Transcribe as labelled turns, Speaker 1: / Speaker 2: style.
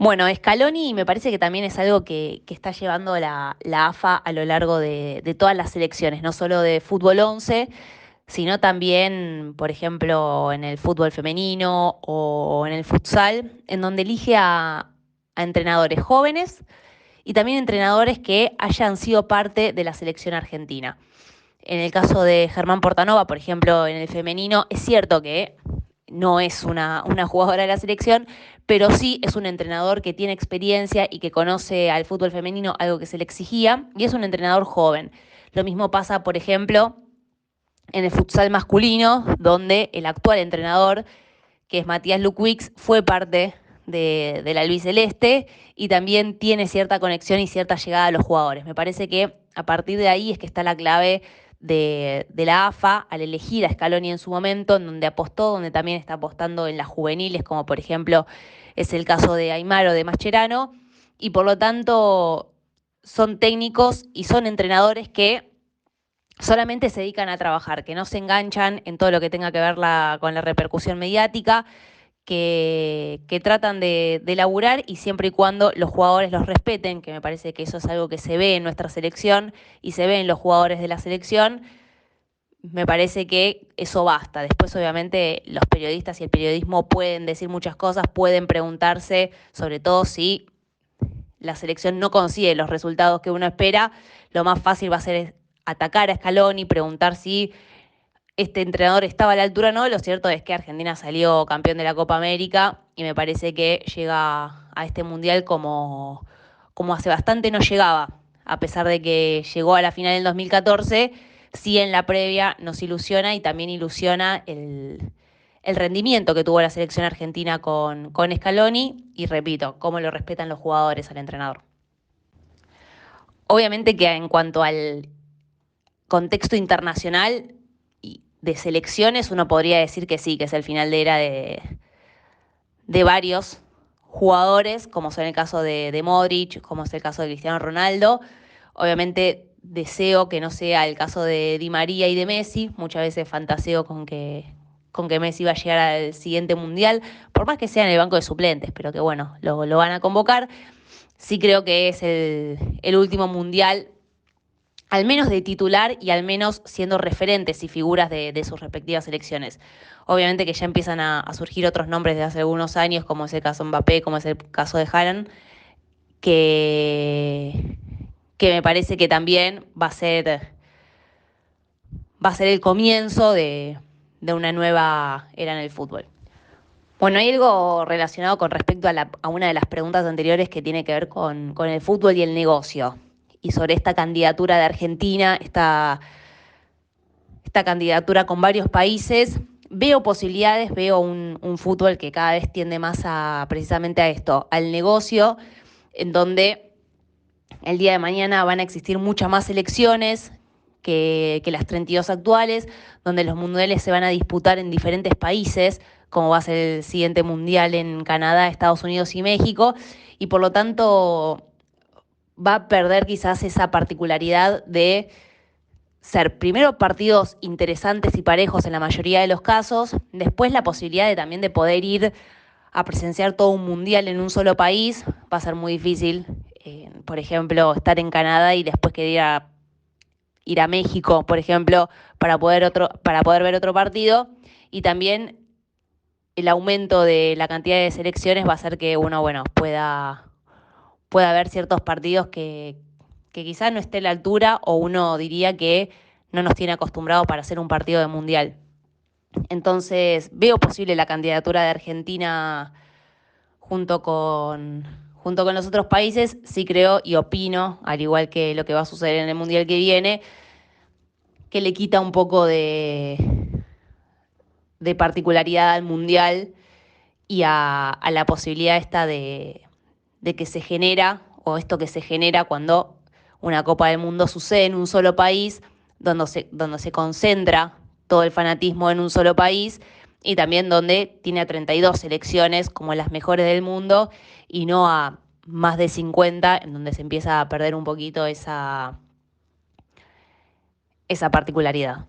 Speaker 1: Bueno, Scaloni me parece que también es algo que está llevando la AFA a lo largo de todas las selecciones, no solo de fútbol 11, sino también, por ejemplo, en el fútbol femenino o en el futsal, en donde elige a entrenadores jóvenes y también entrenadores que hayan sido parte de la selección argentina. En el caso de Germán Portanova, por ejemplo, en el femenino, es cierto que no es una jugadora de la selección, pero sí es un entrenador que tiene experiencia y que conoce al fútbol femenino, algo que se le exigía, y es un entrenador joven. Lo mismo pasa, por ejemplo, en el futsal masculino, donde el actual entrenador, que es Matías Lukwix, fue parte de la albiceleste y también tiene cierta conexión y cierta llegada a los jugadores. Me parece que a partir de ahí es que está la clave de la AFA al elegir a Scaloni en su momento, en donde apostó, donde también está apostando en las juveniles, como por ejemplo es el caso de Aymar o de Mascherano, y por lo tanto son técnicos y son entrenadores que solamente se dedican a trabajar, que no se enganchan en todo lo que tenga que ver con la repercusión mediática, que tratan de laburar y siempre y cuando los jugadores los respeten, que me parece que eso es algo que se ve en nuestra selección y se ve en los jugadores de la selección, me parece que eso basta. Después, obviamente, los periodistas y el periodismo pueden decir muchas cosas, pueden preguntarse, sobre todo si la selección no consigue los resultados que uno espera, lo más fácil va a ser atacar a Scaloni, preguntar si este entrenador estaba a la altura o no. Lo cierto es que Argentina salió campeón de la Copa América y me parece que llega a este mundial como hace bastante no llegaba, a pesar de que llegó a la final del 2014, sí en la previa nos ilusiona y también ilusiona el rendimiento que tuvo la selección argentina con Scaloni y repito, cómo lo respetan los jugadores al entrenador. Obviamente que en cuanto al contexto internacional y de selecciones, uno podría decir que sí, que es el final de era de varios jugadores, como son el caso de Modric, como es el caso de Cristiano Ronaldo. Obviamente deseo que no sea el caso de Di María y de Messi. Muchas veces fantaseo con que Messi va a llegar al siguiente mundial, por más que sea en el banco de suplentes, pero que bueno, lo van a convocar. Sí creo que es el último mundial, al menos de titular y al menos siendo referentes y figuras de sus respectivas selecciones. Obviamente que ya empiezan a surgir otros nombres de hace algunos años, como es el caso de Mbappé, como es el caso de Haaland, que, que me parece que también va a ser el comienzo de una nueva era en el fútbol. Bueno, hay algo relacionado con respecto a una de las preguntas anteriores que tiene que ver con el fútbol y el negocio. Y sobre esta candidatura de Argentina, esta candidatura con varios países, veo posibilidades, veo un fútbol que cada vez tiende más precisamente a esto, al negocio, en donde el día de mañana van a existir muchas más selecciones que las 32 actuales, donde los mundiales se van a disputar en diferentes países, como va a ser el siguiente mundial en Canadá, Estados Unidos y México, y por lo tanto va a perder quizás esa particularidad de ser primero partidos interesantes y parejos en la mayoría de los casos, después la posibilidad de también de poder ir a presenciar todo un mundial en un solo país. Va a ser muy difícil, por ejemplo, estar en Canadá y después querer ir a México, por ejemplo, para poder ver otro partido. Y también el aumento de la cantidad de selecciones va a hacer que uno, bueno, pueda ver ciertos partidos que quizás no esté a la altura o uno diría que no nos tiene acostumbrados para hacer un partido de mundial. Entonces veo posible la candidatura de Argentina junto con los otros países. Sí creo y opino, al igual que lo que va a suceder en el mundial que viene, que le quita un poco de particularidad al mundial y a la posibilidad esta de que se genera, o esto que se genera cuando una Copa del Mundo sucede en un solo país, donde se concentra todo el fanatismo en un solo país y también donde tiene a 32 selecciones como las mejores del mundo y no a más de 50, en donde se empieza a perder un poquito esa particularidad.